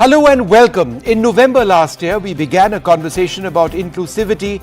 Hello and welcome. In November last year, we began a conversation about inclusivity,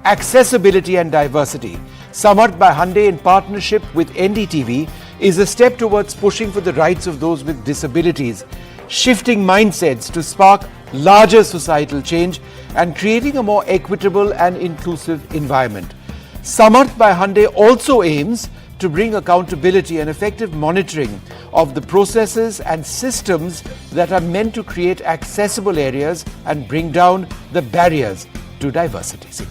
accessibility and diversity. Samarth by Hyundai in partnership with NDTV is a step towards pushing for the rights of those with disabilities, shifting mindsets to spark larger societal change and creating a more equitable and inclusive environment. Samarth by Hyundai also aims to bring accountability and effective monitoring of the processes and systems that are meant to create accessible areas and bring down the barriers to diversity.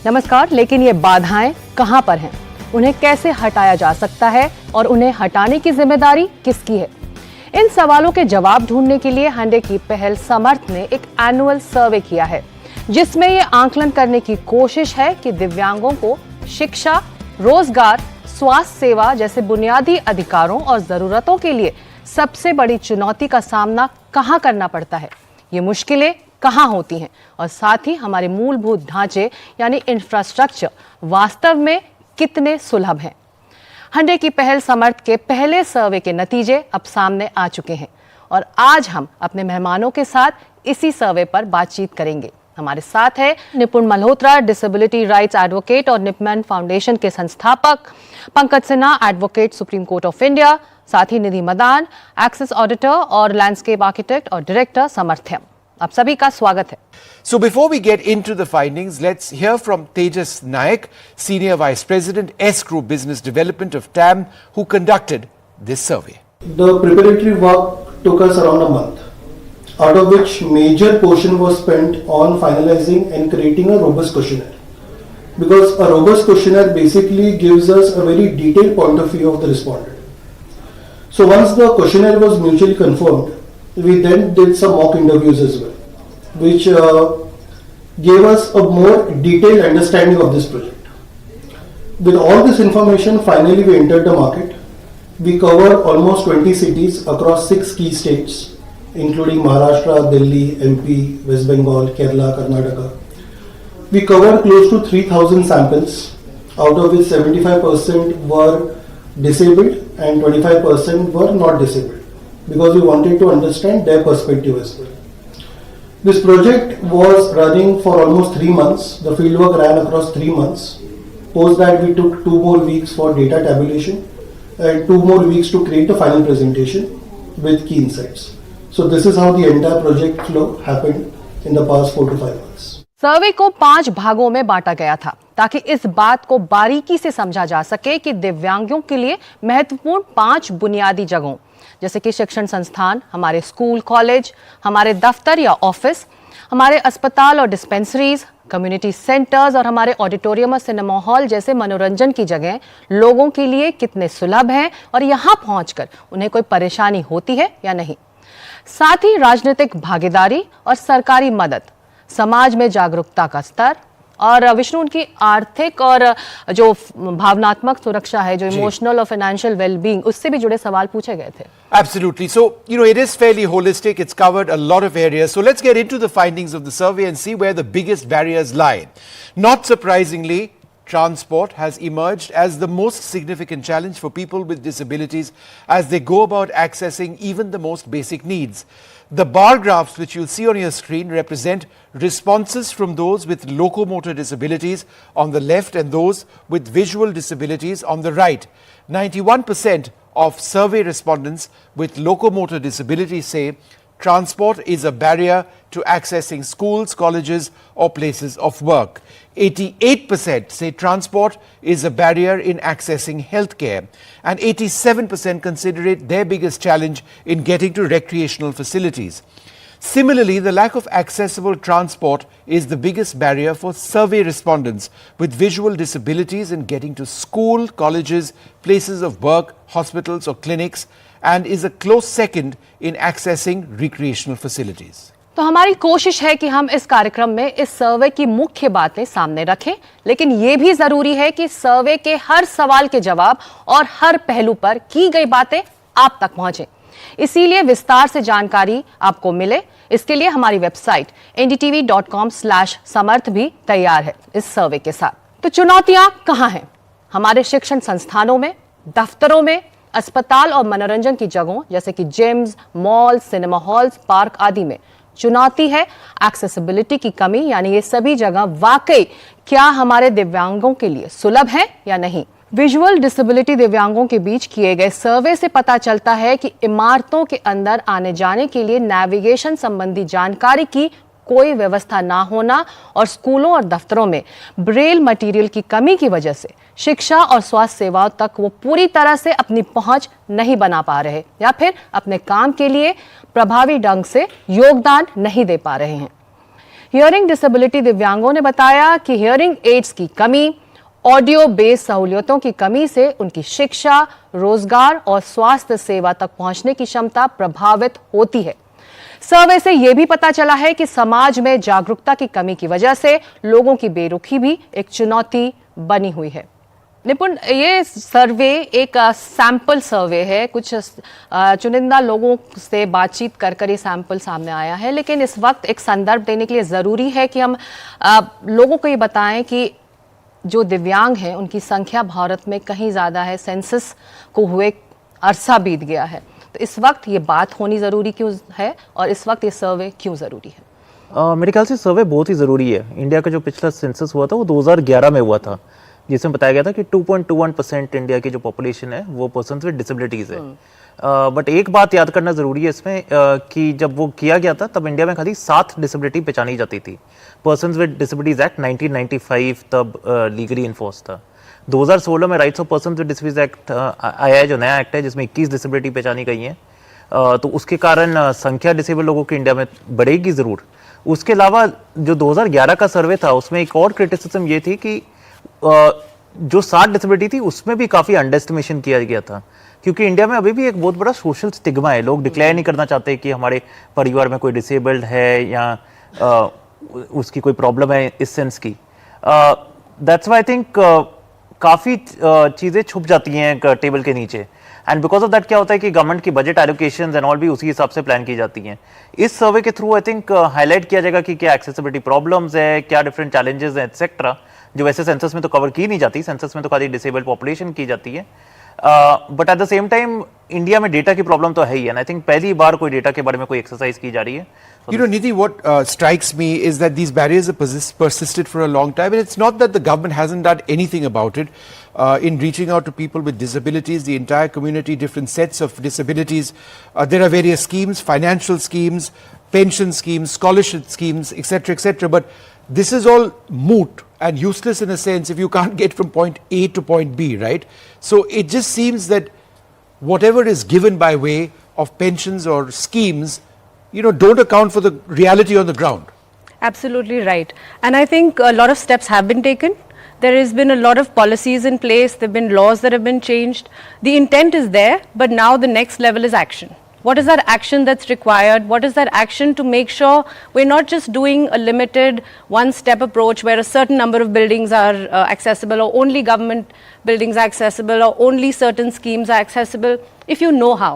नमस्कार, लेकिन ये बाधाएं कहां पर हैं? उन्हें कैसे हटाया जा सकता है और उन्हें हटाने की जिम्मेदारी किसकी है? इन सवालों के जवाब ढूंढने के लिए Hyundai की पहल समर्थ ने एक एनुअल सर्वे किया है, जिसमें ये आंकलन करने की कोशिश है कि दिव्यांगों को शिक्षा, रोजगार, स्वास्थ्य सेवा जैसे बुनियादी अधिकारों और जरूरतों के लिए सबसे बड़ी चुनौती का सामना कहां करना पड़ता है, ये मुश्किलें कहां होती हैं और साथ ही हमारे मूलभूत ढांचे यानी इंफ्रास्ट्रक्चर वास्तव में कितने सुलभ हैं। Hyundai की पहल समर्थ के पहले सर्वे के नतीजे अब सामने आ चुके हैं और आज हम अपने मेहमानों के साथ इसी सर्वे पर बातचीत करेंगे। हमारे साथ है निपुण मल्होत्रा, डिसेबिलिटी राइट्स एडवोकेट और निपमैन फाउंडेशन के संस्थापक, Pankaj Sinha, advocate, supreme court of India, साथ ही निधि मदान, एक्सेस ऑडिटर और लैंडस्केप आर्किटेक्ट और डायरेक्टर समर्थ्यम। आप सभी का स्वागत है। So before we get into the findings, let's hear from Tejas Naik, Senior Vice President, S Group Business Development of TAM, who conducted this survey. The preparatory work took us around a month, out of which major portion was spent on finalizing and creating a robust questionnaire. Because a robust questionnaire basically gives us a very detailed point of view of the respondent. So once the questionnaire was mutually confirmed, we then did some mock interviews as well, which gave us a more detailed understanding of this project. With all this information, finally we entered the market. We covered almost 20 cities across 6 key states, including Maharashtra, Delhi, MP, West Bengal, Kerala, Karnataka. We covered close to 3,000 samples, out of which 75% were disabled and 25% were not disabled, because we wanted to understand their perspective as well. This project was running for almost 3 months. The fieldwork ran across 3 months. Post that, we took 2 more weeks for data tabulation and 2 more weeks to create a final presentation with key insights. So this is how the entire project flow happened in the past 4 to 5 months. सर्वे को 5 भागों में बांटा गया था ताकि इस बात को बारीकी से समझा जा सके कि दिव्यांगों के लिए महत्वपूर्ण 5 बुनियादी जगहों जैसे कि शिक्षण संस्थान, हमारे स्कूल, कॉलेज, हमारे दफ्तर या ऑफिस, हमारे अस्पताल और डिस्पेंसरीज, कम्युनिटी सेंटर्स और हमारे ऑडिटोरियम और सिनेमा हॉल जैसे मनोरंजन की जगह लोगों के लिए कितने सुलभ हैं और यहाँ पहुंचकर उन्हें कोई परेशानी होती है या नहीं। साथ ही राजनीतिक भागीदारी और सरकारी मदद, समाज में जागरूकता का स्तर और विष्णु उनकी आर्थिक और जो भावनात्मक सुरक्षा है, जो इमोशनल और फाइनेंशियल वेलबींग, उससे भी जुड़े सवाल पूछे गए थे। Absolutely. So, it is fairly holistic. It's covered a lot of areas. So let's get into the findings of the survey and see where the biggest barriers lie. Not surprisingly, transport has emerged as the most significant challenge for people with disabilities as they go about accessing even the most basic needs. The bar graphs which you'll see on your screen represent responses from those with locomotor disabilities on the left and those with visual disabilities on the right. 91% of survey respondents with locomotor disabilities say transport is a barrier to accessing schools, colleges or places of work. 88% say transport is a barrier in accessing healthcare, and 87% consider it their biggest challenge in getting to recreational facilities. Similarly, the lack of accessible transport is the biggest barrier for survey respondents with visual disabilities in getting to school, colleges, places of work, hospitals or clinics, and is a close second in accessing recreational facilities. तो हमारी कोशिश है कि हम इस कार्यक्रम में इस सर्वे की मुख्य बातें सामने रखें, लेकिन ये भी जरूरी है कि सर्वे के हर सवाल के जवाब और हर पहलू पर की गई बातें आप तक पहुंचे। इसीलिए विस्तार से जानकारी आपको मिले, इसके लिए हमारी वेबसाइट ndtv.com/samarth भी तैयार है इस सर्वे के साथ। तो चुनौतियां कहां हैं? हमारे शिक्षण संस्थानों में, दफ्तरों में, अस्पताल और मनोरंजन की जगहों जैसे कि gyms, mall, cinema halls, park आदि में चुनौती है एक्सेसिबिलिटी की कमी, यानी ये सभी जगह वाकई क्या हमारे दिव्यांगों के लिए सुलभ है या नहीं। विजुअल डिसेबिलिटी दिव्यांगों के बीच किए गए सर्वे से पता चलता है कि इमारतों के अंदर आने जाने के लिए नेविगेशन संबंधी जानकारी की कोई व्यवस्था ना होना और स्कूलों और दफ्तरों में ब्रेल मटेरियल की कमी की वजह से शिक्षा और स्वास्थ्य सेवाओं तक वो पूरी तरह से अपनी पहुंच नहीं बना पा रहे या फिर अपने काम के लिए प्रभावी ढंग से योगदान नहीं दे पा रहे हैं। हियरिंग डिसेबिलिटी दिव्यांगों ने बताया कि हियरिंग एड्स की कमी, ऑडियो बेस्ड सहूलियतों की कमी से उनकी शिक्षा, रोजगार और स्वास्थ्य सेवा तक पहुंचने की क्षमता प्रभावित होती है। सर्वे से यह भी पता चला है कि समाज में जागरूकता की कमी की वजह से लोगों की बेरुखी भी एक चुनौती बनी हुई है। निपुण, ये सर्वे एक सैंपल सर्वे है, कुछ चुनिंदा लोगों से बातचीत कर ये सैंपल सामने आया है, लेकिन इस वक्त एक संदर्भ देने के लिए ज़रूरी है कि हम लोगों को ये बताएं कि जो दिव्यांग हैं उनकी संख्या भारत में कहीं ज़्यादा है, सेंसस को हुए अरसा बीत गया है, तो इस वक्त ये बात होनी ज़रूरी क्यों है और इस वक्त ये सर्वे क्यों ज़रूरी है? मेरे ख्याल से सर्वे बहुत ही ज़रूरी है। इंडिया का जो पिछला सेंसस हुआ था वो 2011 में हुआ था, जिसमें बताया गया था कि 2.21% इंडिया की जो पॉपुलेशन है वो पर्सन्स विद डिसेबिलिटीज़ है। बट एक बात याद करना ज़रूरी है इसमें कि जब वो किया गया था तब इंडिया में खाली 7 डिसेबिलिटी पहचानी जाती थी। पर्सन्स विद डिसेबिलिटीज़ एक्ट 1995 तब लीगली इन्फोर्स था। 2016 में rights of persons with disabilities act आया है, जो नया एक्ट है जिसमें 21 डिसेबिलिटी पहचानी गई हैं। तो उसके कारण संख्या डिसेबल लोगों की इंडिया में बढ़ेगी ज़रूर। उसके अलावा जो 2011 का सर्वे था उसमें एक और क्रिटिसिज्म ये थी कि जो 7 डिसेबिलिटी थी उसमें भी काफ़ी अंडरएस्टिमेशन किया गया था, क्योंकि इंडिया में अभी भी एक बहुत बड़ा सोशल स्टिग्मा है। लोग डिक्लेयर नहीं करना चाहते कि हमारे परिवार में कोई डिसेबल्ड है या उसकी कोई प्रॉब्लम है इस सेंस की। दैट्स व्हाई आई थिंक काफ़ी चीज़ें छुप जाती हैं टेबल के नीचे, एंड बिकॉज ऑफ दैट क्या होता है कि गवर्नमेंट की बजट एलोकेशंस एंड ऑल भी उसी हिसाब से प्लान की जाती हैं। इस सर्वे के थ्रू आई थिंक हाईलाइट किया जाएगा कि क्या एक्सेसिबिलिटी प्रॉब्लम्स है, क्या डिफरेंट चैलेंजेस हैं एक्सेट्रा, जो वैसे सेंसस में तो कवर की नहीं जाती। सेंसस में तो खाली डिसेबल्ड पॉपुलेशन की जाती है, but at the same time India में डेटा की प्रॉब्लम तो है ही, एंड आई थिंक पहली बार कोई डेटा के बारे में कोई एक्सरसाइज की जा रही है। You know, Nidhi, what strikes me is that these barriers have persisted for a long time, and it's not that the government hasn't done anything about it in reaching out to people with disabilities, the entire community, different sets of disabilities. There are various schemes, financial schemes, pension schemes, scholarship schemes, etc., but this is all moot and useless in a sense if you can't get from point A to point B, right? So it just seems that whatever is given by way of pensions or schemes, you know, don't account for the reality on the ground. Absolutely right. And I think a lot of steps have been taken. There has been a lot of policies in place. There have been laws that have been changed. The intent is there, but now the next level is action. What is that action that's required? What is that action to make sure we're not just doing a limited one-step approach where a certain number of buildings are accessible, or only government buildings are accessible, or only certain schemes are accessible, if you know how.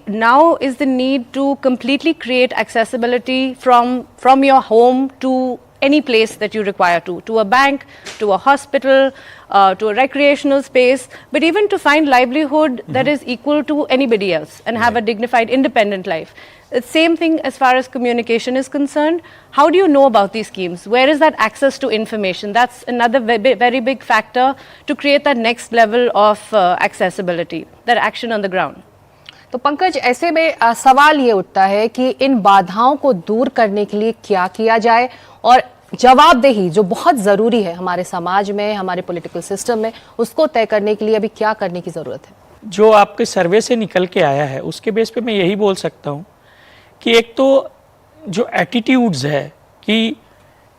Now is the need to completely create accessibility from your home to any place that you require to a bank, to a hospital, to a recreational space, but even to find livelihood that is equal to anybody else and have a dignified, independent life. The same thing as far as communication is concerned. How do you know about these schemes? Where is that access to information? That's another very big factor to create that next level of accessibility, that action on the ground. तो पंकज, ऐसे में सवाल ये उठता है कि इन बाधाओं को दूर करने के लिए क्या किया जाए, और जवाबदेही जो बहुत ज़रूरी है हमारे समाज में, हमारे पॉलिटिकल सिस्टम में, उसको तय करने के लिए अभी क्या करने की ज़रूरत है? जो आपके सर्वे से निकल के आया है उसके बेस पे मैं यही बोल सकता हूँ कि एक तो जो एटीट्यूड्स है कि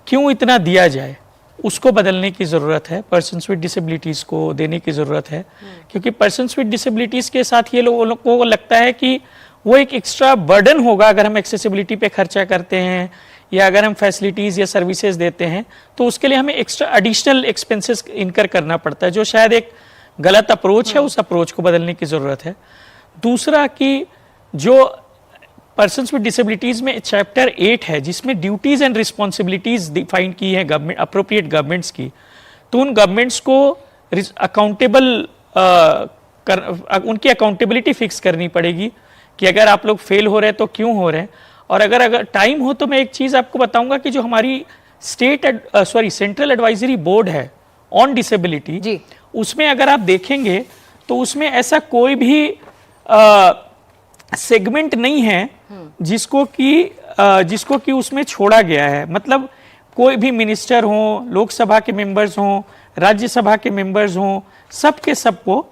क्यों इतना दिया जाए, उसको बदलने की ज़रूरत है। पर्सन्स विद डिसेबिलिटीज़ को देने की ज़रूरत है, क्योंकि पर्सन्स विद डिसेबिलिटीज़ के साथ ये लोगों को लगता है कि वो एक एक्स्ट्रा बर्डन होगा अगर हम एक्सेसिबिलिटी पे खर्चा करते हैं या अगर हम फैसिलिटीज़ या सर्विसेज देते हैं, तो उसके लिए हमें एक्स्ट्रा एडिशनल एक्सपेंसेस इनकर करना पड़ता है, जो शायद एक गलत अप्रोच है। उस अप्रोच को बदलने की ज़रूरत है। दूसरा कि जो पर्सन्स विद डिसेबिलिटीज़ में चैप्टर 8 है जिसमें ड्यूटीज़ एंड रिस्पॉन्सिबिलिटीज़ डिफाइन की है गवर्नमेंट, अप्रोप्रिएट गवर्नमेंट्स की, तो उन गवर्नमेंट्स को अकाउंटेबल उनकी अकाउंटेबिलिटी फिक्स करनी पड़ेगी कि अगर आप लोग फेल हो रहे हैं तो क्यों हो रहे हैं। और अगर टाइम हो तो मैं एक चीज़ आपको बताऊंगा कि जो हमारी सेंट्रल एडवाइजरी बोर्ड है ऑन डिसेबिलिटी जी, उसमें अगर आप देखेंगे तो उसमें ऐसा कोई भी सेगमेंट नहीं है जिसको कि उसमें छोड़ा गया है। मतलब कोई भी मिनिस्टर हो, लोकसभा के मेंबर्स हों, राज्यसभा के मेंबर्स हों, सबके सबको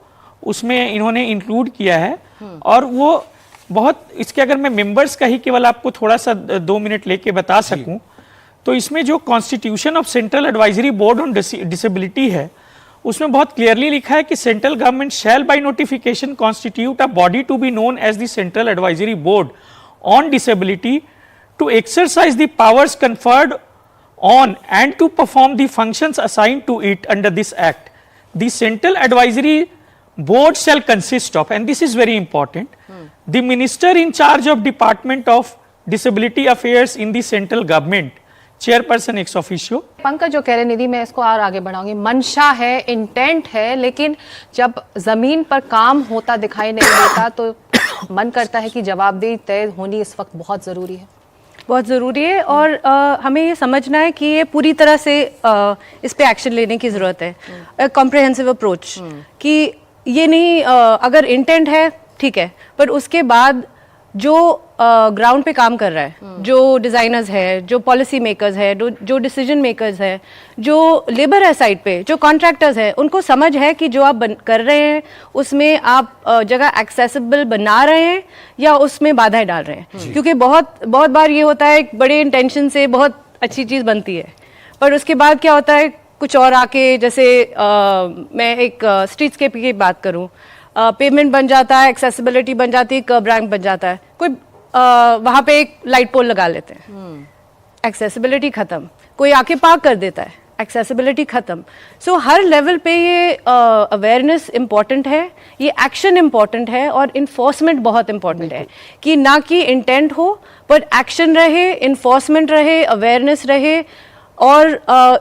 उसमें इन्होंने इंक्लूड किया है। और वो बहुत, इसके अगर मैं मेंबर्स का ही केवल आपको थोड़ा सा 2 मिनट लेके बता सकूं तो इसमें जो constitution of central advisory board on disability है उसमें बहुत क्लियरली लिखा है कि central government shall by notification constitute a body to be known as the central advisory board on disability to exercise the powers conferred on and to perform the functions assigned to it under this act. The central advisory board shall consist of, and this is very important, the minister in charge of Department of Disability Affairs in the central government, chairperson ex officio. Pankaj जो कह रहे निधि, मैं इसको और आगे बढ़ाऊंगी। मंशा है, intent है, लेकिन जब जमीन पर काम होता दिखाई नहीं देता तो मन करता है कि जवाबदेही तय होनी इस वक्त बहुत जरूरी है। बहुत ज़रूरी है और हमें ये समझना है कि ये पूरी तरह से इस पे एक्शन लेने की ज़रूरत है, कॉम्प्रिहेंसिव अप्रोच, कि ये नहीं अगर इंटेंट है ठीक है, पर उसके बाद जो ग्राउंड पे काम कर रहा है, जो डिज़ाइनर्स है, जो पॉलिसी मेकर्स है, जो डिसीजन मेकर्स है, जो लेबर है साइड पे, जो कॉन्ट्रैक्टर्स है, उनको समझ है कि जो आप कर रहे हैं उसमें आप जगह एक्सेसिबल बना रहे हैं या उसमें बाधाएं डाल रहे हैं। क्योंकि बहुत बार ये होता है, बड़े इंटेंशन से बहुत अच्छी चीज़ बनती है पर उसके बाद क्या होता है, कुछ और आके, जैसे मैं एक स्ट्रीटस्केप की बात करूँ, पेमेंट बन जाता है, एक्सेसिबिलिटी बन जाती है, कर्ब रैंप बन जाता है, कोई वहाँ पे एक लाइट पोल लगा लेते हैं, एक्सेसिबिलिटी खत्म, कोई आके पार्क कर देता है, एक्सेसिबिलिटी खत्म। सो हर लेवल पे ये अवेयरनेस इम्पॉर्टेंट है, ये एक्शन इम्पॉर्टेंट है और इन्फोर्समेंट बहुत इम्पॉर्टेंट है कि ना कि इंटेंट हो पर एक्शन रहे, इन्फोर्समेंट रहे, अवेयरनेस रहे और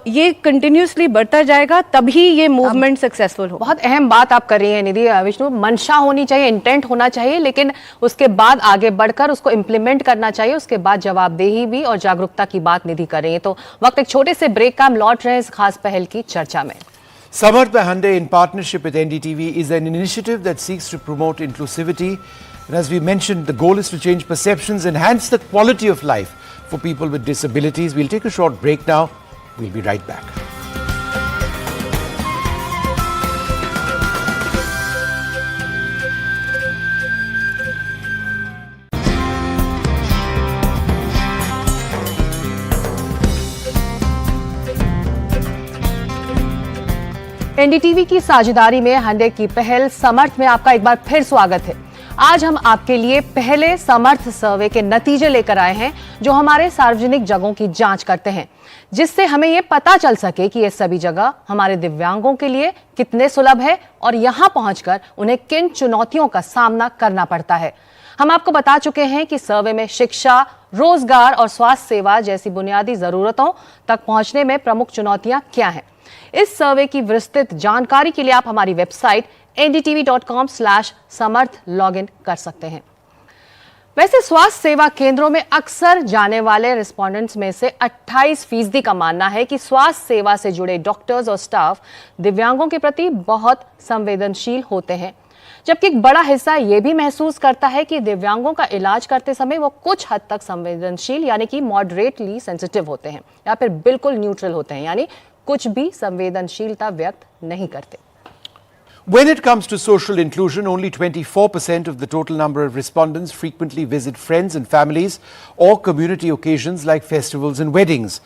ये कंटिन्यूसली बढ़ता जाएगा, तभी ये मूवमेंट सक्सेसफुल हो। बहुत अहम बात आप कर रही हैं निधि। विष्णु, मंशा होनी चाहिए, इंटेंट होना चाहिए, लेकिन उसके बाद आगे बढ़कर उसको इम्प्लीमेंट करना चाहिए, उसके बाद जवाबदेही भी और जागरूकता की बात निधि कर रही है। तो वक्त एक छोटे से ब्रेक का, हम लौट रहे हैं इस खास पहल की चर्चा में। Samarth by Hyundai in partnership with NDTV is an initiative that seeks to promote inclusivity. And as we mentioned, the goal is to change perceptions, enhance the quality of life for people with disabilities. We'll take a short break now. We'll be right back. NDTV की साझेदारी में Hyundai की पहल समर्थ में आपका एक बार फिर स्वागत है। आज हम आपके लिए पहले समर्थ सर्वे के नतीजे लेकर आए हैं जो हमारे सार्वजनिक जगहों की जांच करते हैं, जिससे हमें यह पता चल सके कि ये सभी जगह हमारे दिव्यांगों के लिए कितने सुलभ है और यहां पहुंचकर उन्हें किन चुनौतियों का सामना करना पड़ता है। हम आपको बता चुके हैं कि सर्वे में शिक्षा, रोजगार और स्वास्थ्य सेवा जैसी बुनियादी जरूरतों तक पहुंचने में प्रमुख चुनौतियां क्या हैं। इस सर्वे की विस्तृत जानकारी के लिए आप हमारी वेबसाइट ndtv.com/samarth लॉगिन कर सकते हैं। वैसे स्वास्थ्य सेवा केंद्रों में अक्सर जाने वाले रिस्पोंडेंट्स में से 28% का मानना है कि स्वास्थ्य सेवा से जुड़े डॉक्टर्स और स्टाफ दिव्यांगों के प्रति बहुत संवेदनशील होते हैं, जबकि एक बड़ा हिस्सा यह भी महसूस करता है कि दिव्यांगों का इलाज करते समय वो कुछ हद तक संवेदनशील यानी कि मॉडरेटली सेंसिटिव होते हैं या फिर बिल्कुल न्यूट्रल होते हैं, यानी कुछ भी संवेदनशीलता व्यक्त नहीं करते। When it comes to social inclusion, only 24% of the total number of respondents frequently visit friends and families or community occasions like festivals and weddings.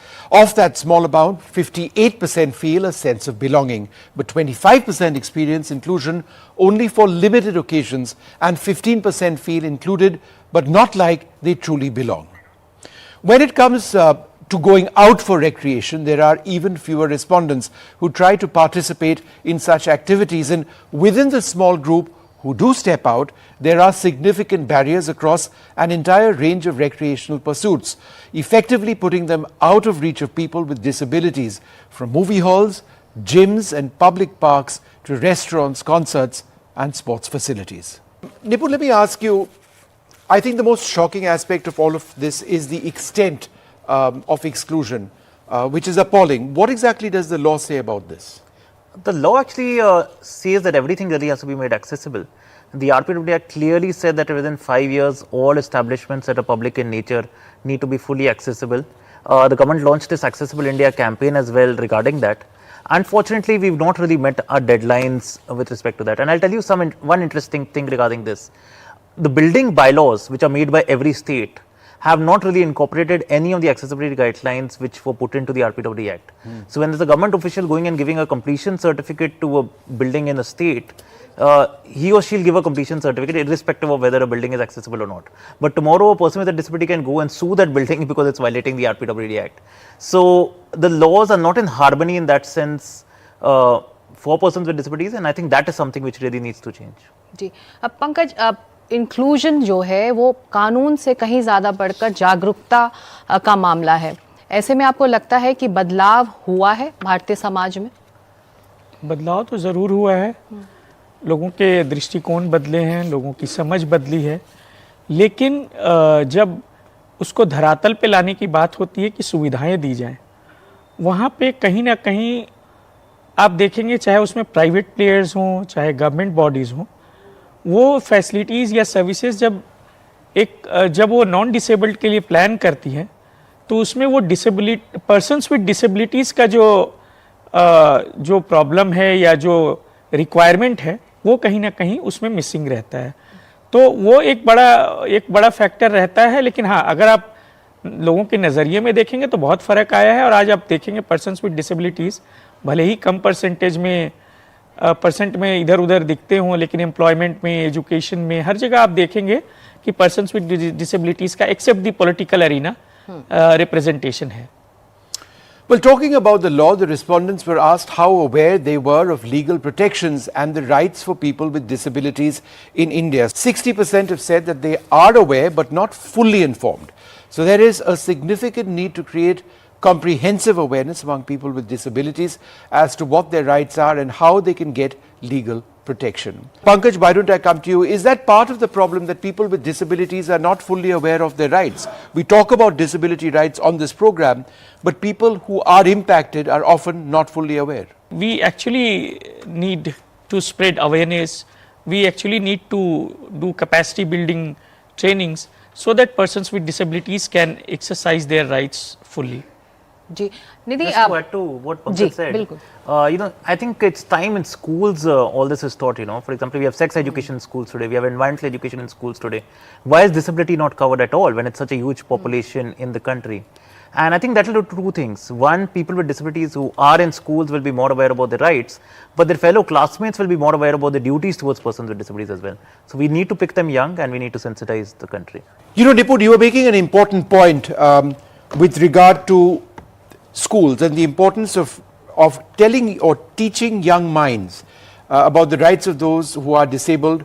Of that small amount, 58% feel a sense of belonging, but 25% experience inclusion only for limited occasions, and 15% feel included but not like they truly belong. When it comes to going out for recreation, there are even fewer respondents who try to participate in such activities, and within the small group who do step out, there are significant barriers across an entire range of recreational pursuits, effectively putting them out of reach of people with disabilities, from movie halls, gyms and public parks to restaurants, concerts and sports facilities. Nipun, let me ask you, I think the most shocking aspect of all of this is the extent of exclusion, which is appalling. What exactly does the law say about this? The law actually says that everything really has to be made accessible. The RPWD Act clearly said that within 5 years, all establishments that are public in nature need to be fully accessible. The government launched this Accessible India campaign as well regarding that. Unfortunately, we've not really met our deadlines with respect to that. And I'll tell you one interesting thing regarding this. The building bylaws, which are made by every state, have not really incorporated any of the accessibility guidelines which were put into the RPWD Act. So when there's a government official going and giving a completion certificate to a building in a state, he or she will give a completion certificate irrespective of whether a building is accessible or not. But tomorrow a person with a disability can go and sue that building because it's violating the RPWD Act. So the laws are not in harmony in that sense for persons with disabilities, and I think that is something which really needs to change. जी, अब Pankaj, inclusion जो है वो कानून से कहीं ज़्यादा बढ़कर जागरूकता का मामला है. ऐसे में आपको लगता है कि बदलाव हुआ है भारतीय समाज में? बदलाव तो ज़रूर हुआ है. लोगों के दृष्टिकोण बदले हैं, लोगों की समझ बदली है, लेकिन जब उसको धरातल पे लाने की बात होती है कि सुविधाएं दी जाएं, वहाँ पे कहीं ना कहीं आप देखेंगे, चाहे उसमें प्राइवेट प्लेयर्स हों, चाहे गवर्नमेंट बॉडीज़ हों, वो फैसिलिटीज़ या सर्विसेज जब वो नॉन डिसेबल्ड के लिए प्लान करती हैं, तो उसमें वो पर्सन्स विद डिसेबिलिटीज़ का जो प्रॉब्लम है या जो रिक्वायरमेंट है, वो कहीं ना कहीं उसमें मिसिंग रहता है. तो वो एक बड़ा फैक्टर रहता है. लेकिन हाँ, अगर आप लोगों के नज़रिए में देखेंगे तो बहुत फ़र्क आया है. और आज आप देखेंगे पर्सन्स विद डिसेबिलिटीज़ भले ही कम परसेंट में इधर उधर दिखते हों, लेकिन एम्प्लॉयमेंट में, एजुकेशन में, हर जगह आप देखेंगे कि पर्सन्स विद डिसेबिलिटीज़ का except the political arena representation है. Well, talking about the law, the respondents were asked how aware they were of legal protections and the rights for people with disabilities in India. 60% have said that they are aware but not fully informed. So there is a significant need to create comprehensive awareness among people with disabilities as to what their rights are and how they can get legal protection. Pankaj, why don't I come to you? Is that part of the problem, that people with disabilities are not fully aware of their rights? We talk about disability rights on this program, but people who are impacted are often not fully aware. We actually need to spread awareness. We actually need to do capacity building trainings so that persons with disabilities can exercise their rights fully. जी, Nidhi, Just to add to what Pankaj said, बिल्कुल. I think it's time in schools all this is taught. For example, we have sex education in schools today, we have environmental education in schools today. Why is disability not covered at all when it's such a huge population in the country? And I think that will do two things. One, people with disabilities who are in schools will be more aware about their rights, but their fellow classmates will be more aware about the duties towards persons with disabilities as well. So we need to pick them young and we need to sensitize the country. Nipun, you were making an important point with regard to schools and the importance of telling or teaching young minds about the rights of those who are disabled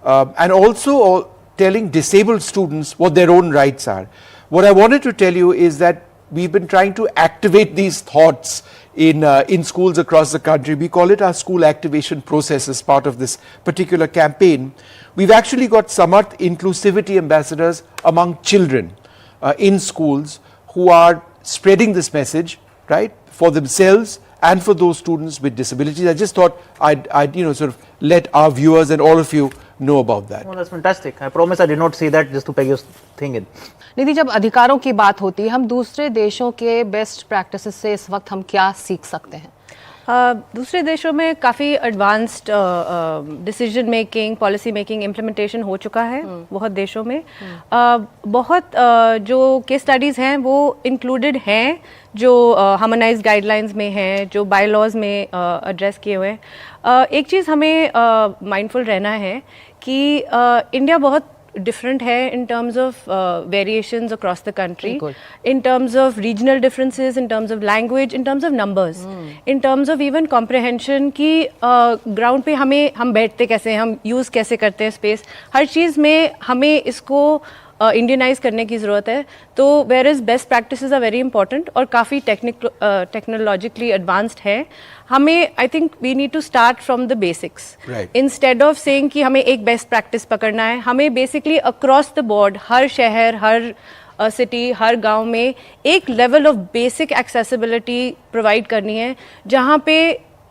and also telling disabled students what their own rights are. What I wanted to tell you is that we've been trying to activate these thoughts in schools across the country. We call it our school activation process as part of this particular campaign. We've actually got Samarth inclusivity ambassadors among children in schools who are spreading this message, right, for themselves and for those students with disabilities. I just thought I'd sort of let our viewers and all of you know about that. Oh, that's fantastic. I promise I did not say that just to peg your thing in. निधि, जब अधिकारों की बात होती है, हम दूसरे देशों के बेस्ट प्रैक्टिसेस से इस वक्त हम क्या सीख सकते हैं? दूसरे देशों में काफ़ी advanced decision making, policy making, implementation हो चुका है बहुत देशों में. बहुत जो केस स्टडीज़ हैं वो इंक्लूडेड हैं, जो हार्मोनाइज्ड गाइडलाइंस में हैं, जो बाय लॉज में एड्रेस किए हुए हैं. एक चीज़ हमें माइंडफुल रहना है कि इंडिया बहुत different है in terms of variations across the country, in terms of regional differences, in terms of language, in terms of numbers, in terms of even comprehension कि ground पे हम बैठते कैसे हैं, हम use कैसे करते हैं space, हर चीज़ में हमें इसको इंडियनाइज करने की ज़रूरत है. तो where is best practices are very important और काफ़ी टेक्नोलॉजिकली एडवांस्ड है. हमें I think we need to start from the basics instead of saying कि हमें एक बेस्ट प्रैक्टिस पकड़ना है. हमें बेसिकली अक्रॉस द बोर्ड हर शहर, हर सिटी, हर गांव में एक level of basic accessibility provide करनी है जहां पे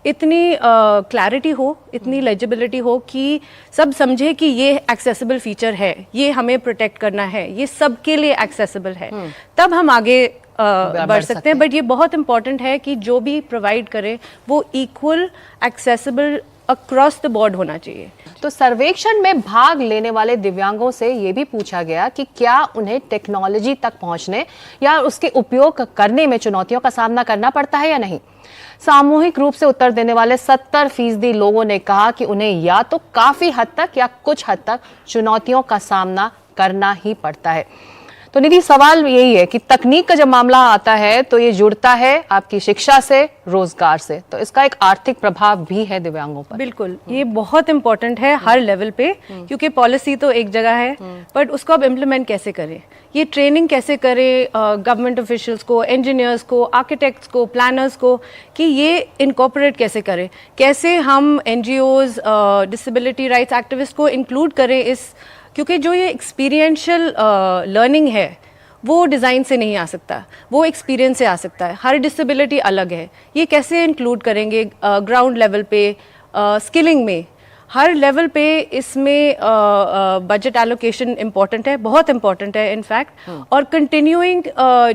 इतनी क्लैरिटी हो, इतनी लेजिबिलिटी हो कि सब समझे कि ये एक्सेसिबल फीचर है, ये हमें प्रोटेक्ट करना है, ये सबके लिए एक्सेसिबल है. तब हम आगे बढ़ सकते हैं. बट ये बहुत इंपॉर्टेंट है कि जो भी प्रोवाइड करे वो equal accessible across the board होना चाहिए. तो सर्वेक्षण में भाग लेने वाले दिव्यांगों से ये भी पूछा गया कि क्या उन्हें टेक्नोलॉजी तक पहुंचने या उसके उपयोग करने में चुनौतियों का सामना करना पड़ता है या नहीं. सामूहिक रूप से उत्तर देने वाले 70% लोगों ने कहा कि उन्हें या तो काफी हद तक या कुछ हद तक चुनौतियों का सामना करना ही पड़ता है. तो निधि, सवाल यही है कि तकनीक का जब मामला आता है तो ये जुड़ता है आपकी शिक्षा से, रोजगार से, तो इसका एक आर्थिक प्रभाव भी है दिव्यांगों पर. बिल्कुल, ये बहुत इंपॉर्टेंट है हर लेवल पे, क्योंकि पॉलिसी तो एक जगह है बट उसको अब इम्प्लीमेंट कैसे करें, ये ट्रेनिंग कैसे करें गवर्नमेंट ऑफिशियल्स को, इंजीनियर्स को, आर्किटेक्ट्स को, प्लानर्स को, कि ये इनकॉर्पोरेट कैसे करें, कैसे हम एनजीओज, डिसेबिलिटी राइट्स एक्टिविस्ट को इंक्लूड करें इस, क्योंकि जो ये एक्सपीरियंशियल लर्निंग है वो डिज़ाइन से नहीं आ सकता, वो एक्सपीरियंस से आ सकता है. हर डिसेबिलिटी अलग है, ये कैसे इंक्लूड करेंगे ग्राउंड लेवल पे, स्किलिंग में, हर लेवल पे. इसमें बजट एलोकेशन इम्पॉर्टेंट है, बहुत इम्पॉर्टेंट है इनफैक्ट. और कंटिन्यूइंग,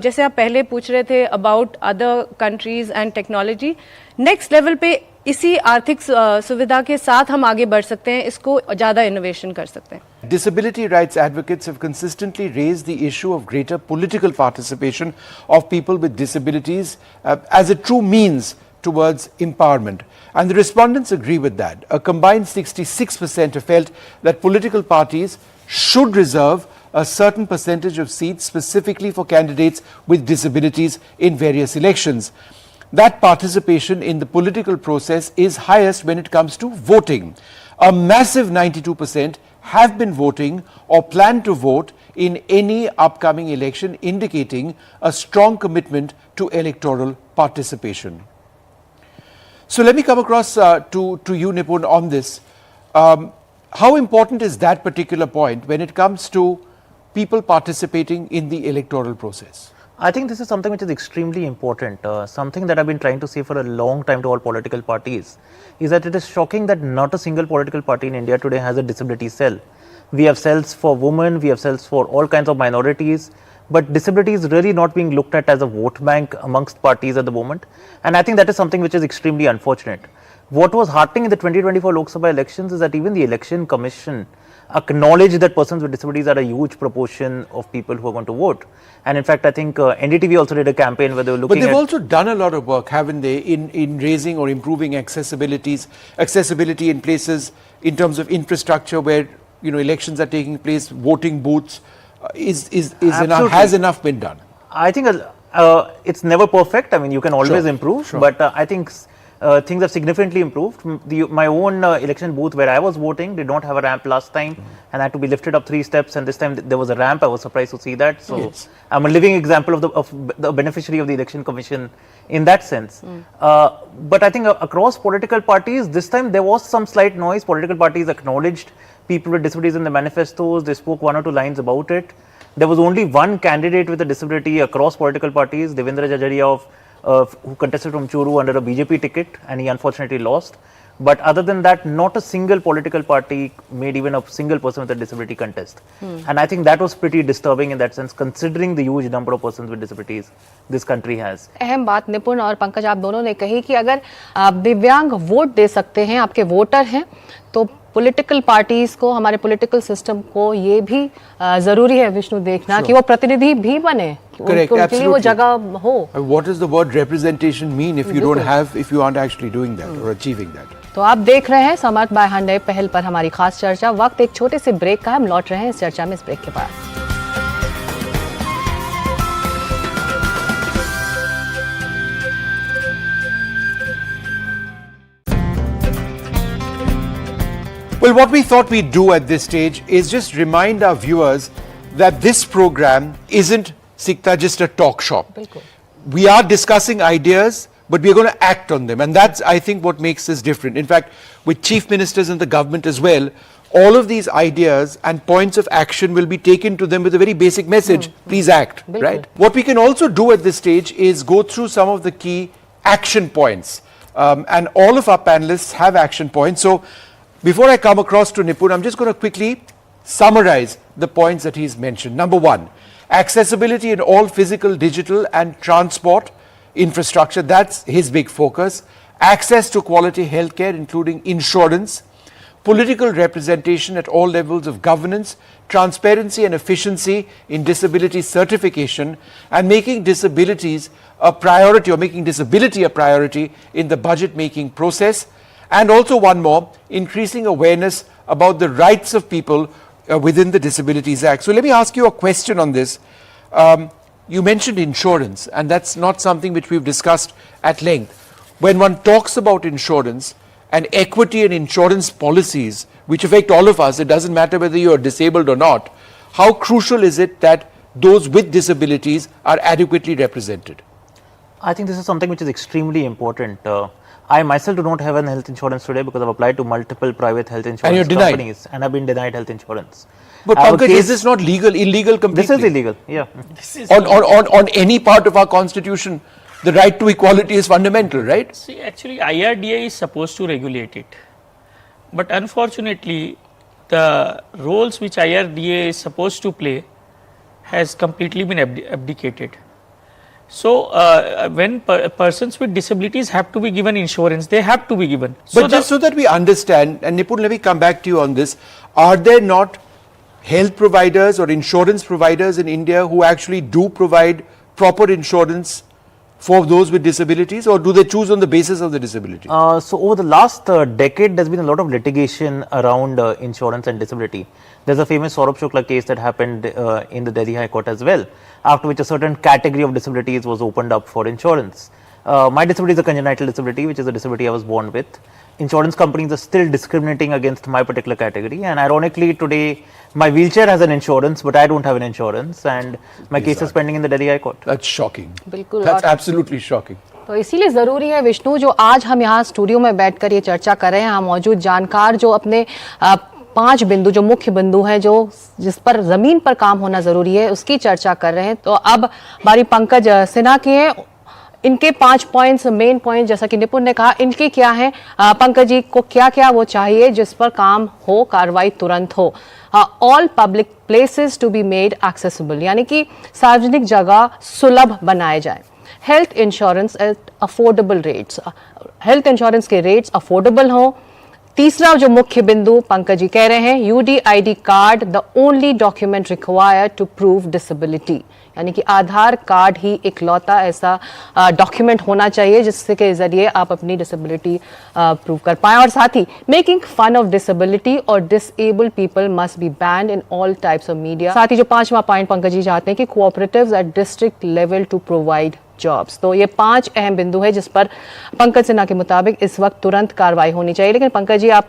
जैसे आप पहले पूछ रहे थे about other countries and technology, next level पे इसी आर्थिक सुविधा के साथ हम आगे बढ़ सकते हैं, इसको ज़्यादा इनोवेशन कर सकते हैं. Disability rights advocates have consistently raised the issue of greater political participation of people with disabilities as a true means towards empowerment. And the respondents agree with that. A combined 66% have felt that political parties should reserve a certain percentage of seats specifically for candidates with disabilities in various elections. That participation in the political process is highest when it comes to voting. A massive 92% have been voting or plan to vote in any upcoming election, indicating a strong commitment to electoral participation. So let me come across to you, Nipun, on this. How important is that particular point when it comes to people participating in the electoral process? I think this is something which is extremely important. Something that I've been trying to say for a long time to all political parties is that it is shocking that not a single political party in India today has a disability cell. We have cells for women, we have cells for all kinds of minorities, but disability is really not being looked at as a vote bank amongst parties at the moment. And I think that is something which is extremely unfortunate. What was heartening in the 2024 Lok Sabha elections is that even the election commission acknowledged that persons with disabilities are a huge proportion of people who are going to vote. And in fact, I think NDTV also did a campaign where they were looking But they've also done a lot of work, haven't they, in raising or improving accessibility in places in terms of infrastructure where, you know, elections are taking place, voting booths, has enough been done? I think it's never perfect. I mean, you can always improve, but I think things have significantly improved. My own election booth where I was voting did not have a ramp last time, and had to be lifted up 3 steps, and this time there was a ramp. I was surprised to see that. So I'm a living example of the beneficiary of the election commission in that sense. But I think across political parties, this time there was some slight noise. Political parties acknowledged people with disabilities in the manifestos. They spoke 1 or 2 lines about it. There was only one candidate with a disability across political parties, Devendra Jajaria who contested from Churu under a BJP ticket, and he unfortunately lost. But other than that, not a single political party made even a single person with a disability contest. And I think that was pretty disturbing in that sense, considering the huge number of persons with disabilities this country has. अहम बात निपुण और पंकज आप दोनों ने कही कि अगर आप दिव्यांग वोट दे सकते हैं, आपके वोटर हैं, तो पॉलिटिकल पार्टीज को, हमारे पॉलिटिकल सिस्टम को ये भी जरूरी है विष्णु देखना कि वो प्रतिनिधि भी बने, उनके लिए वो जगह हो. What does the word representation mean if you aren't actually doing that or achieving that? तो आप देख रहे हैं समर्थ बाय हांडे पहल पर हमारी खास चर्चा. वक्त एक छोटे से ब्रेक का, हम लौट रहे हैं इस चर्चा में इस ब्रेक के बाद. Well, what we thought we'd do at this stage is just remind our viewers that this program isn't, Sikta, just a talk shop. We are discussing ideas, but we are going to act on them. And that's, I think, what makes this different. In fact, with chief ministers in the government as well, all of these ideas and points of action will be taken to them with a very basic message. Please act, right? What we can also do at this stage is go through some of the key action points. And all of our panelists have action points. So before I come across to Nipun, I'm just going to quickly summarize the points that he's mentioned. Number one, accessibility in all physical, digital and transport infrastructure. That's his big focus. Access to quality healthcare, including insurance. Political representation at all levels of governance, transparency and efficiency in disability certification, and making disabilities a priority, or making disability a priority in the budget making process. And also one more, increasing awareness about the rights of people within the Disabilities Act. So let me ask you a question on this. You mentioned insurance, and that's not something which we've discussed at length. When one talks about insurance and equity and insurance policies which affect all of us, it doesn't matter whether you are disabled or not, how crucial is it that those with disabilities are adequately represented? I think this is something which is extremely important. I myself do not have an health insurance today because I've applied to multiple private health insurance companies and I've been denied health insurance. But Pankaj, is this not legal, illegal completely? This is illegal, yeah. On any part of our constitution, the right to equality is fundamental, right? See, actually IRDA is supposed to regulate it. But unfortunately, the roles which IRDA is supposed to play has completely been abdicated. So, when persons with disabilities have to be given insurance, they have to be given. But just so that we understand, and Nipun, let me come back to you on this, are there not health providers or insurance providers in India who actually do provide proper insurance for those with disabilities, or do they choose on the basis of the disability? So over the last decade, there's been a lot of litigation around insurance and disability. There's a famous Saurabh Shukla case that happened in the Delhi High Court as well, after which a certain category of disabilities was opened up for insurance. My disability is a congenital disability, which is a disability I was born with. Insurance companies are still discriminating against my particular category, and ironically today my wheelchair has an insurance but I don't have an insurance, and my case is pending in the Delhi High Court. That's shocking. बिल्कुल. That's absolutely shocking. तो इसीलिए ज़रूरी है विष्णु, जो आज हम यहाँ studio में बैठकर ये चर्चा कर रहे हैं, हम मौजूद जानकार जो अपने 5 बिंदु जो मुख्य बिंदु हैं, जो जिस पर ज़मीन पर काम होना ज़रूरी है, उसकी चर्चा कर रहे हैं. तो अब बारी पंकज सिन्हा की है. इनके 5 पॉइंट्स, मेन पॉइंट, जैसा कि निपुण ने कहा, इनके क्या हैं? पंकज जी को क्या क्या वो चाहिए जिस पर काम हो, कार्रवाई तुरंत हो? All public places to be made accessible, यानी कि सार्वजनिक जगह सुलभ बनाए जाए. Health insurance at affordable rates, health insurance के रेट्स अफोर्डेबल हों. तीसरा जो मुख्य बिंदु पंकज जी कह रहे हैं, UDID card the only document required to prove disability, यानी कि आधार कार्ड ही इकलौता ऐसा डॉक्यूमेंट होना चाहिए जिससे के जरिए आप अपनी डिसेबिलिटी प्रूव कर पाएं. और साथ ही मेकिंग फन ऑफ डिसेबिलिटी और disabled people must be band in all types of media. साथ ही जो 5वां पॉइंट पंकज जी चाहते हैं कि cooperatives at district level to provide jobs. तो ये 5 अहम बिंदु है जिस पर पंकज सिन्हा के मुताबिक इस वक्त तुरंत कार्रवाई होनी चाहिए. लेकिन पंकज जी, आप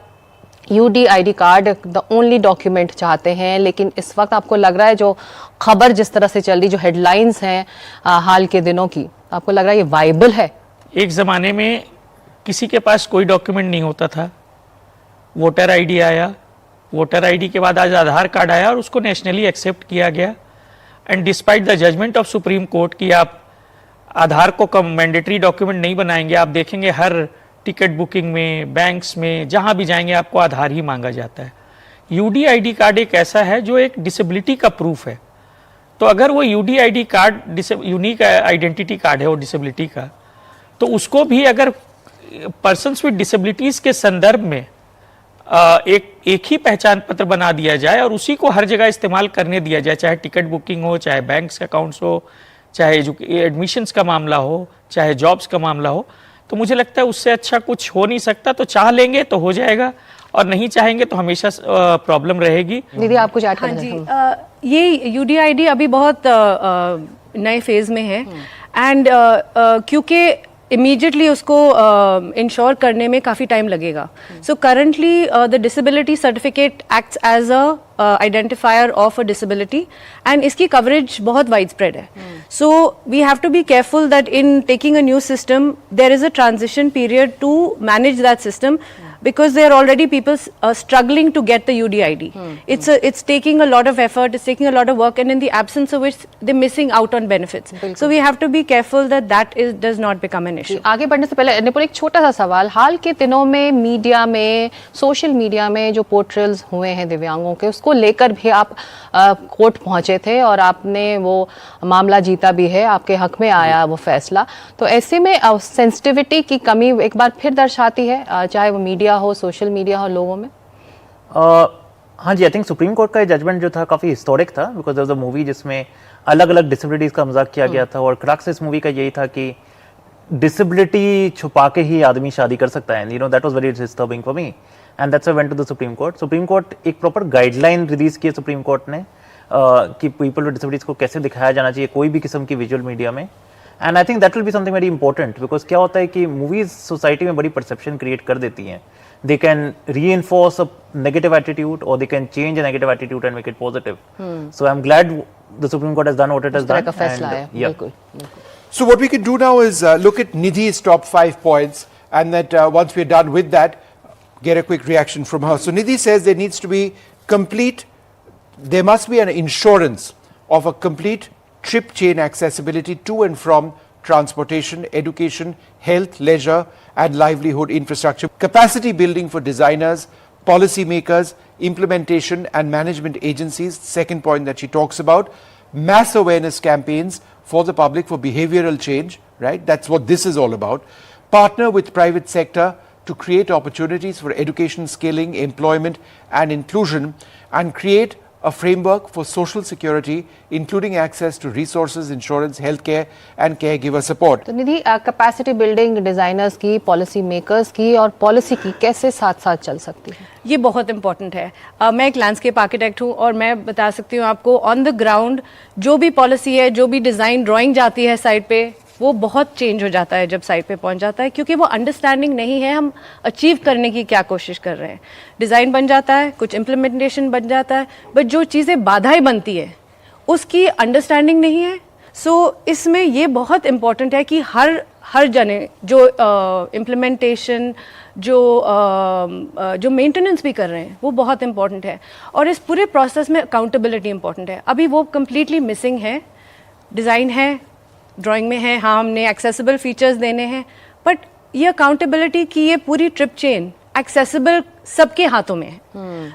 UDID card the only document चाहते हैं, लेकिन इस वक्त आपको लग रहा है जो खबर जिस तरह से चल रही, जो हेडलाइंस हैं हाल के दिनों की, आपको लग रहा है ये वाइबल है? एक ज़माने में किसी के पास कोई डॉक्यूमेंट नहीं होता था, वोटर आईडी आया, वोटर आईडी के बाद आज आधार कार्ड आया और उसको नेशनली एक्सेप्ट किया गया. And despite the judgement of Supreme Court कि आप आधार को मैंडेटरी डॉक्यूमेंट नहीं बनाएंगे, आप देखेंगे हर टिकट बुकिंग में, बैंक्स में, जहां भी जाएंगे आपको आधार ही मांगा जाता है. UDID कार्ड एक ऐसा है जो एक डिसेबिलिटी का प्रूफ है. तो अगर वो UDID card unique identity card है वो डिसेबिलिटी का, तो उसको भी अगर पर्सन्स विद डिसेबिलिटीज के संदर्भ में एक ही पहचान पत्र बना दिया जाए और उसी को हर जगह इस्तेमाल करने दिया जाए, चाहे टिकट बुकिंग हो, चाहे बैंक्स अकाउंट्स हो, चाहे एडमिशन्स का मामला हो, चाहे जॉब्स का मामला हो, तो मुझे लगता है उससे अच्छा कुछ हो नहीं सकता. तो चाह लेंगे तो हो जाएगा और नहीं चाहेंगे तो हमेशा प्रॉब्लम रहेगी. दीदी आप कुछ ऐड हाँ करना जी, चाहेंगे? ये UDID अभी बहुत नए फेज में है. एंड क्योंकि इमीडिएटली उसको इंश्योर करने में काफ़ी टाइम लगेगा. So currently the disability certificate acts as a identifier of a disability and इसकी कवरेज बहुत वाइड स्प्रेड है. So we have to be careful that in taking a new system there is a transition period to manage that system, because there are already people struggling to get the UDID. It's taking a lot of effort, it's taking a lot of work, and in the absence of which they're missing out on benefits. So we have to be careful that does not become an issue. आगे बढ़ने से पहले निपुण एक छोटा सा सवाल, हाल के दिनों में मीडिया में, सोशल मीडिया में जो पोर्ट्रेल्स हुए हैं दिव्यांगों के, उसको लेकर भी आप कोर्ट पहुंचे थे और आपने वो मामला जीता भी है, आपके हक में आया वो फैसला. तो ऐसे में सेंसिटिविटी की कमी एक बार फिर दर्शाती है, चाहे वो मीडिया हो, सोशल मीडिया हो, लोगों में. हाँ जी, आई थिंक सुप्रीम कोर्ट का ये जजमेंट जो था काफी हिस्टोरिक था, because there was a movie जिसमें अलग अलग डिसेबिलिटीज का मजाक किया गया था, और क्रक्स इस मूवी का यही था कि डिसेबिलिटी छुपा के ही आदमी शादी कर सकता है. You know, that was very disturbing for me, and that's why went to the Supreme Court. Supreme Court एक प्रॉपर गाइडलाइन रिलीज की सुप्रीम कोर्ट ने कि पीपल विद डिसेबिलिटीज को कैसे दिखाया जाना चाहिए कोई भी किस्म की विजुअल मीडिया में. And I think that will be something very important, because क्या होता है कि मूवीज सोसाइटी में बड़ी परसेप्शन क्रिएट कर देती हैं. They can reinforce a negative attitude, or they can change a negative attitude and make it positive. So I'm glad the Supreme Court has done what it has done. बिल्कुल. So what we can do now is look at Nidhi's top 5 points, and that once we're done with that, get a quick reaction from her. So Nidhi says there needs to be there must be an insurance of a complete trip chain accessibility to and from transportation, education, health, leisure and livelihood infrastructure. Capacity building for designers, policy makers, implementation and management agencies, second point that she talks about. Mass awareness campaigns for the public for behavioral change, right? That's what this is all about. Partner with private sector to create opportunities for education, skilling, employment and inclusion, and create a framework for social security, including access to resources, insurance, healthcare and caregiver support. तो निधि, capacity building designers की, policy makers की और policy की कैसे साथ साथ चल सकती है? ये बहुत इंपॉर्टेंट है. मैं एक लैंडस्केप आर्किटेक्ट हूँ और मैं बता सकती हूँ आपको, ऑन द ग्राउंड जो भी पॉलिसी है, जो भी डिज़ाइन ड्राइंग जाती है साइट पे, वो बहुत चेंज हो जाता है जब साइट पे पहुंच जाता है, क्योंकि वो अंडरस्टैंडिंग नहीं है हम अचीव करने की क्या कोशिश कर रहे हैं. डिज़ाइन बन जाता है, कुछ इम्प्लीमेंटेशन बन जाता है, बट जो चीज़ें बाधाएं बनती है उसकी अंडरस्टैंडिंग नहीं है. सो इसमें ये बहुत इम्पॉर्टेंट है कि हर जने जो इम्प्लीमेंटेशन, जो मेंटेनेंस भी कर रहे हैं, वो बहुत इम्पॉर्टेंट है. और इस पूरे प्रोसेस में अकाउंटेबिलिटी इम्पॉर्टेंट है. अभी वो कम्प्लीटली मिसिंग है. डिज़ाइन है, ड्राइंग में है, हाँ हमने एक्सेसिबल फीचर्स देने हैं, बट ये अकाउंटेबिलिटी की ये पूरी ट्रिप चेन एक्सेसिबल सबके हाथों में है.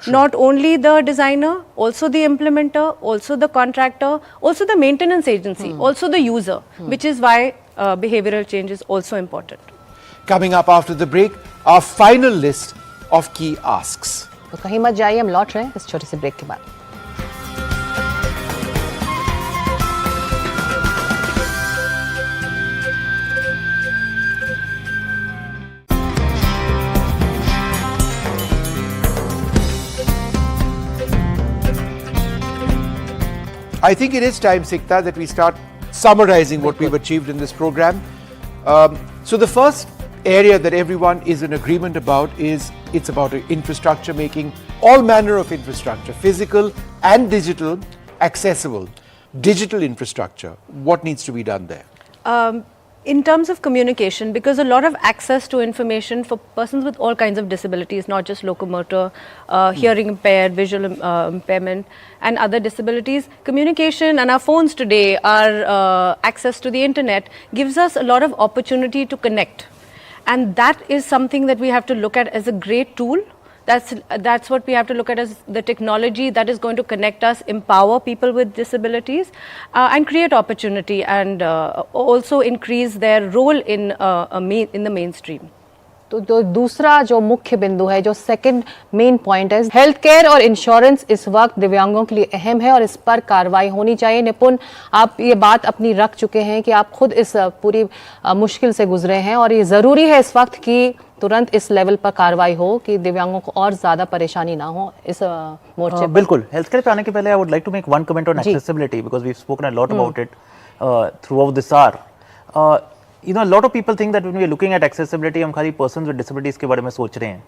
Not only the designer, also the implementer, also the contractor, also the maintenance agency, also the user, which is why behavioral change is also important. Coming up after the break, our final list of key asks. तो कहीं मत जाइए, हम लौट रहे हैं इस छोटे से ब्रेक के बाद. I think it is time, Sikta, that we start summarizing what we've achieved in this program. So the first area that everyone is in agreement about is it's about infrastructure, making all manner of infrastructure, physical and digital, accessible. Digital infrastructure, what needs to be done there? In terms of communication, because a lot of access to information for persons with all kinds of disabilities, not just locomotor, hearing impaired, visual impairment and other disabilities, communication and our phones today, our access to the internet gives us a lot of opportunity to connect. And that is something that we have to look at as a great tool. That's what we have to look at as the technology that is going to connect us, empower people with disabilities and create opportunity and also increase their role in the mainstream. तो दूसरा जो मुख्य बिंदु है, जो second main point है, health care और insurance इस वक्त दिव्यांगों के लिए अहम है और इस पर कार्रवाई होनी चाहिए. निपुण, आप ये बात अपनी रख चुके हैं कि आप खुद इस पूरी मुश्किल से गुजरे हैं और ये ज़रूरी है इस वक्त कि तुरंत इस लेवल पर कार्रवाई हो कि दिव्यांगों को और ज़्यादा परेशानी ना हो इस मोर्चे पर. बिल्कुल. हेल्थ केयर पे आने के पहले I would like to make one comment on accessibility, because we have spoken a lot about it throughout this hour. You know, a lot of people think that when we are looking at accessibility, हम खाली persons with disabilities के बारे में सोच रहे हैं.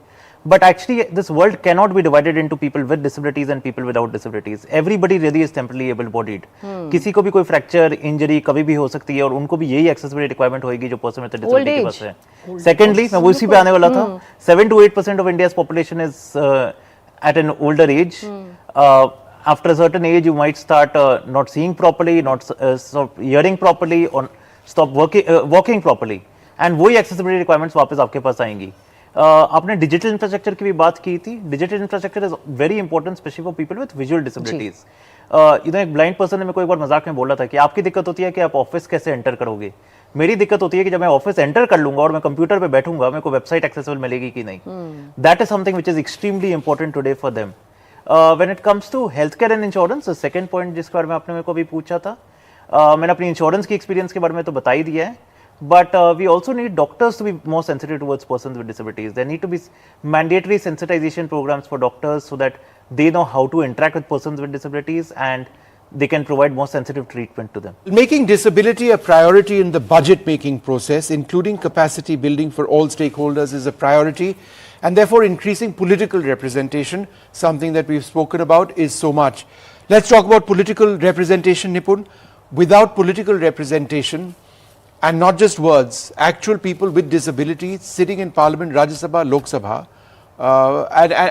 But actually, this world cannot be divided into people with disabilities and people without disabilities. Everybody really is temporarily able-bodied. किसी को भी कोई fracture, injury कभी भी हो सकती है और उनको भी यही accessibility requirement होगी जो person with a disability के पास है. Secondly, मैं उसी पे आने वाला था. 7 to 8% of India's population is at an older age. After a certain age, you might start not seeing properly, not stop hearing properly, or stop walking properly. And वही accessibility requirements वापस आपके पास आएंगी. आपने डिजिटल इंफ्रास्ट्रक्चर की भी बात की थी. Digital infrastructure is very important specially for people with visual disabilities. एक ब्लाइंड पर्सन ने मेरे को एक बार मजाक में बोला था कि आपकी दिक्कत होती है कि आप ऑफिस कैसे एंटर करोगे. मेरी दिक्कत होती है कि जब मैं ऑफिस एंटर कर लूंगा और मैं कंप्यूटर पे बैठूंगा मेरे को वेबसाइट एक्सेसिबल मिलेगी कि नहीं. That is something which is extremely important today for them. When it comes to health care and insurance, second point जिसके बारे में आपने मेरे को अभी पूछा था, मैंने अपनी इंश्योरेंस की एक्सपीरियंस के बारे में तो बता ही दिया है. But we also need doctors to be more sensitive towards persons with disabilities. There need to be mandatory sensitization programs for doctors so that they know how to interact with persons with disabilities and they can provide more sensitive treatment to them. Making disability a priority in the budget making process, including capacity building for all stakeholders, is a priority, and therefore increasing political representation, something that we've spoken about, is so much. Let's talk about political representation, Nipun. Without political representation, and not just words, actual people with disabilities sitting in Parliament, Rajya Sabha, Lok Sabha,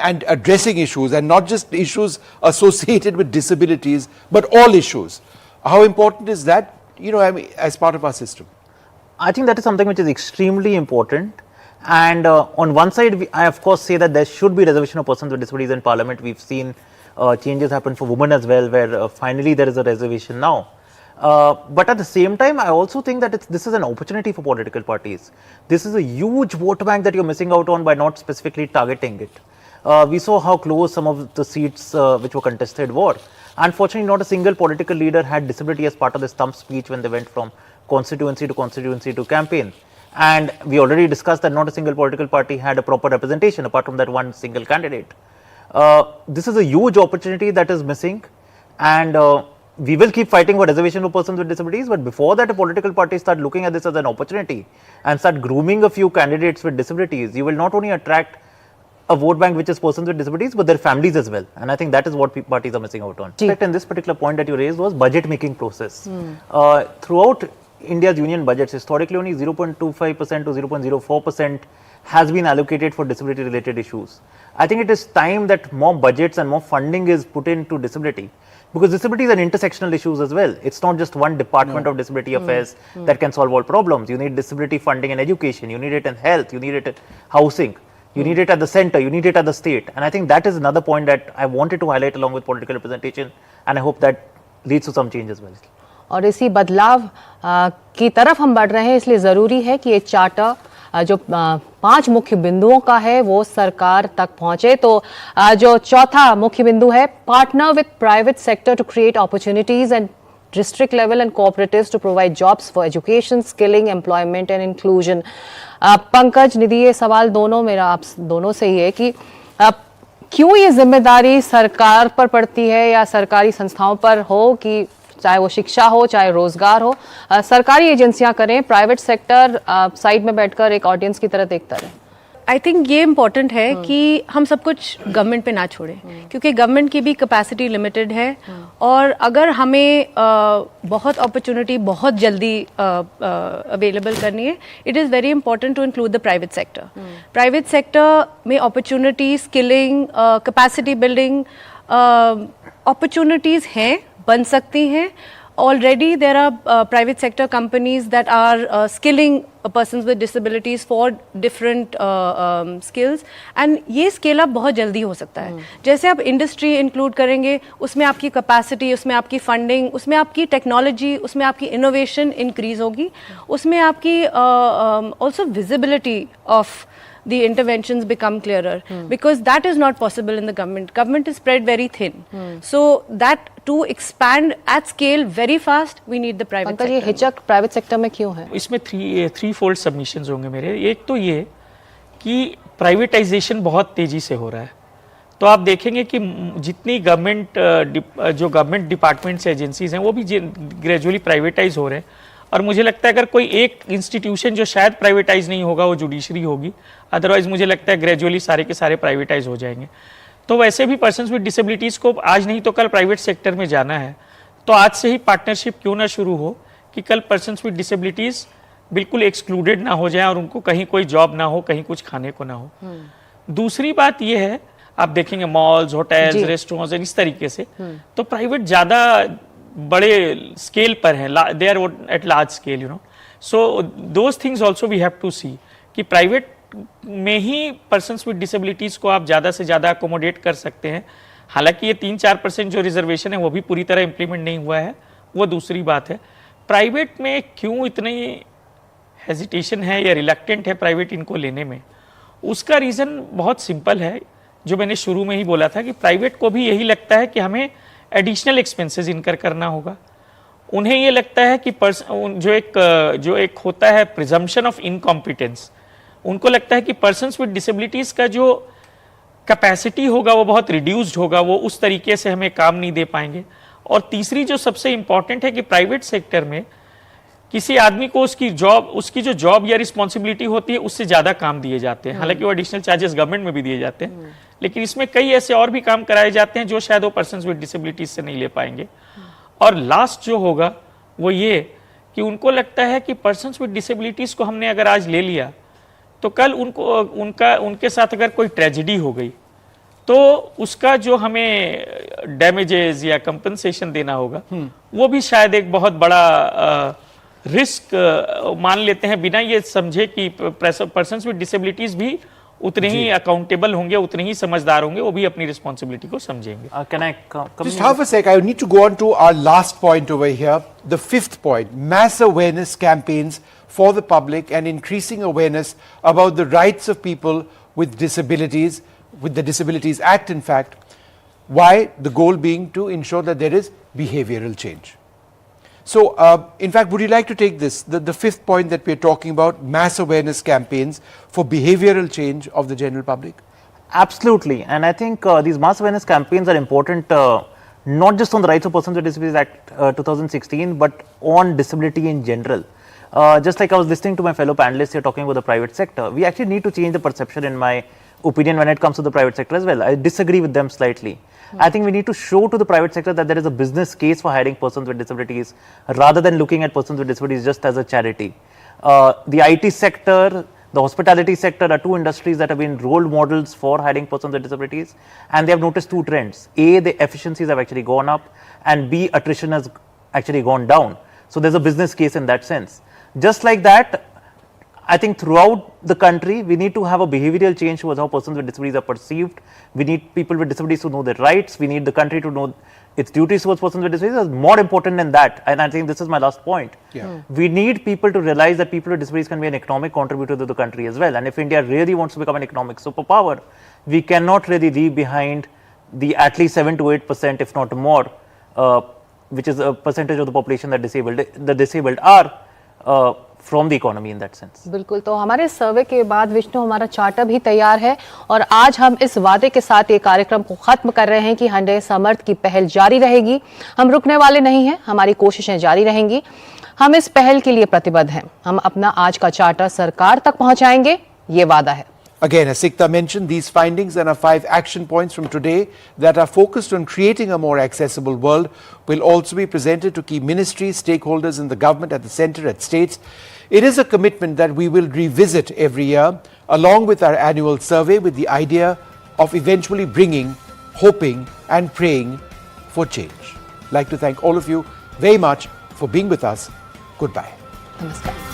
and addressing issues, and not just issues associated with disabilities, but all issues. How important is that, I mean, as part of our system? I think that is something which is extremely important. And on one side, I of course say that there should be reservation of persons with disabilities in Parliament. We've seen changes happen for women as well, where finally there is a reservation now. But at the same time, I also think that this is an opportunity for political parties. This is a huge vote bank that you're missing out on by not specifically targeting it. We saw how close some of the seats which were contested were. Unfortunately, not a single political leader had disability as part of the stump speech when they went from constituency to constituency to campaign. And we already discussed that not a single political party had a proper representation apart from that one single candidate. This is a huge opportunity that is missing, and we will keep fighting for reservation for persons with disabilities, but before that, a political party start looking at this as an opportunity and start grooming a few candidates with disabilities. You will not only attract a vote bank which is persons with disabilities, but their families as well. And I think that is what parties are missing out on. And this particular point that you raised was budget making process. Throughout India's union budgets, historically only 0.25% to 0.04% has been allocated for disability related issues. I think it is time that more budgets and more funding is put into disability. Because disabilities are intersectional issues as well. It's not just one department of disability affairs that can solve all problems. You need disability funding in education, you need it in health, you need it in housing, you need it at the center, you need it at the state. And I think that is another point that I wanted to highlight along with political representation, and I hope that leads to some change as well. और इसी बदलाव की तरफ हम बढ़ रहे हैं, इसलिए ज़रूरी है कि ये चार्टर जो 5 मुख्य बिंदुओं का है वो सरकार तक पहुंचे. तो जो चौथा मुख्य बिंदु है, partner with private sector to create opportunities and district level and cooperatives to provide jobs for education, skilling, employment and inclusion. Pankaj, Nidhi, ये सवाल दोनों मेरा आप दोनों से ही है कि क्यों ये जिम्मेदारी सरकार पर पड़ती है या सरकारी संस्थाओं पर हो, कि चाहे वो शिक्षा हो चाहे रोजगार हो, सरकारी एजेंसियां करें, प्राइवेट सेक्टर साइड में बैठकर एक ऑडियंस की तरह देखता रहे. आई थिंक ये इम्पॉर्टेंट है कि हम सब कुछ गवर्नमेंट पे ना छोड़ें, क्योंकि गवर्नमेंट की भी कैपेसिटी लिमिटेड है. और अगर हमें बहुत अपॉर्चुनिटी बहुत जल्दी अवेलेबल करनी है, it is very important to include the private sector. Private sector में opportunity, skilling, capacity building opportunities हैं, बन सकती हैं. Already there are private sector companies that are skilling persons with disabilities for different skills, and ये scale up बहुत जल्दी हो सकता है. जैसे आप industry include करेंगे, उसमें आपकी capacity, उसमें आपकी funding, उसमें आपकी technology, उसमें आपकी innovation increase होगी, उसमें आपकी also visibility of the interventions become clearer, because that is not possible in the government. Government is spread very thin. So that to expand at scale very fast, we need the private sector. ये हिचक private sector में क्यों है? इसमें three fold submissions होंगे मेरे. एक तो ये कि प्राइवेटाइजेशन बहुत तेजी से हो रहा है. तो आप देखेंगे कि जितनी गवर्नमेंट डिपार्टमेंट्स एजेंसीज हैं वो भी ग्रेजुअली प्राइवेटाइज हो रहे हैं. और मुझे लगता है अगर कोई एक इंस्टीट्यूशन जो शायद प्राइवेटाइज नहीं होगा वो जुडिशरी होगी, अदरवाइज मुझे लगता है ग्रेजुअली सारे के सारे प्राइवेटाइज हो जाएंगे। तो वैसे भी पर्सन्स विद डिसेबिलिटीज़ को आज नहीं तो कल प्राइवेट सेक्टर में जाना है, तो आज से ही पार्टनरशिप क्यों ना शुरू हो कि कल पर्सन्स विद डिसेबिलिटीज़ बिल्कुल एक्सक्लूडेड ना हो जाए और उनको कहीं कोई जॉब ना हो, कहीं कुछ खाने को ना हो। दूसरी बात यह है, आप देखेंगे मॉल्स, होटल्स, रेस्टोरेंट्स इस तरीके से, तो प्राइवेट ज़्यादा बड़े स्केल पर हैं, they are at large scale, you know. So those things also we have to see कि प्राइवेट में ही पर्सन्स विद डिसेबिलिटीज़ को आप ज़्यादा से ज़्यादा अकोमोडेट कर सकते हैं। हालांकि ये 3-4% जो रिजर्वेशन है वो भी पूरी तरह इम्प्लीमेंट नहीं हुआ है, वो दूसरी बात है। प्राइवेट में क्यों इतनी हेजिटेशन है या रिलक्टेंट है प्राइवेट इनको लेने में, उसका रीज़न बहुत सिंपल है, जो मैंने शुरू में ही बोला था कि प्राइवेट को भी यही लगता है कि हमें एडिशनल एक्सपेंसेस इनकर करना होगा। उन्हें ये लगता है कि जो एक होता है प्रिजम्पशन ऑफ इनकॉम्पिटेंस, उनको लगता है कि पर्सन्स विद डिसेबिलिटीज़ का जो कैपेसिटी होगा वो बहुत रिड्यूस्ड होगा, वो उस तरीके से हमें काम नहीं दे पाएंगे। और तीसरी जो सबसे इंपॉर्टेंट है कि प्राइवेट सेक्टर में किसी आदमी को उसकी जो जॉब या रिस्पॉन्सिबिलिटी होती है उससे ज़्यादा काम दिए जाते हैं। हालांकि वो एडिशनल चार्जेस गवर्नमेंट में भी दिए जाते हैं, लेकिन इसमें कई ऐसे और भी काम कराए जाते हैं जो शायद वो पर्सन्स विद डिसेबिलिटीज से नहीं ले पाएंगे। और लास्ट जो होगा वो ये कि उनको लगता है कि पर्सन्स विद डिसेबिलिटीज को हमने अगर आज ले लिया तो कल उनके साथ अगर कोई ट्रेजेडी हो गई तो उसका जो हमें डैमेजेस या कंपनसेशन देना होगा वो भी शायद एक बहुत बड़ा रिस्क मान लेते हैं, बिना ये समझे कि पर्सन्स विद डिसेबिलिटीज भी उतने ही अकाउंटेबल होंगे, उतने ही समझदार होंगे, वो भी अपनी रिस्पॉन्सिबिलिटी को समझेंगे। Can I come Just half a sec, I need to go on to our last point over here, the fifth point, mass awareness campaigns for the public and increasing awareness about the rights of people with disabilities, with the Disabilities Act in fact, why the goal being to ensure that there is behavioral change. So, in fact, would you like to take this, the fifth point that we are talking about, mass awareness campaigns for behavioral change of the general public? Absolutely, and I think these mass awareness campaigns are important not just on the Rights of Persons with Disabilities Act 2016, but on disability in general. Just like I was listening to my fellow panelists here talking about the private sector, we actually need to change the perception, in my opinion, when it comes to the private sector as well. I disagree with them slightly. I think we need to show to the private sector that there is a business case for hiring persons with disabilities rather than looking at persons with disabilities just as a charity. The IT sector, the hospitality sector are two industries that have been role models for hiring persons with disabilities, and they have noticed two trends. A, the efficiencies have actually gone up, and B, attrition has actually gone down. So there's a business case in that sense. Just like that, I think throughout the country, we need to have a behavioral change towards how persons with disabilities are perceived. We need people with disabilities to know their rights. We need the country to know its duties towards persons with disabilities. More important than that, and I think this is my last point. We need people to realize that people with disabilities can be an economic contributor to the country as well. And if India really wants to become an economic superpower, we cannot really leave behind the at least 7 to 8%, if not more, which is a percentage of the population that the disabled are. From the economy in that sense. बिल्कुल, तो हमारे सर्वे के बाद विष्णु हमारा charter भी तैयार है और आज हम इस वादे के साथ ये कार्यक्रम को खत्म कर रहे हैं कि हंडे समर्थ की पहल जारी रहेगी। हम रुकने वाले नहीं हैं, हमारी कोशिशें जारी रहेंगी। हम इस पहल के लिए प्रतिबद्ध हैं। हम अपना आज का चार्टर सरकार तक पहुंचाएंगे, ये वादा है। Again, as Sikta mentioned, these findings and our 5 action points from today that are focused on creating a more accessible world will also be presented to key ministries, stakeholders in the government, at the centre, at states. It is a commitment that we will revisit every year along with our annual survey, with the idea of eventually bringing, hoping and praying for change. I'd like to thank all of you very much for being with us. Goodbye. Namaskar.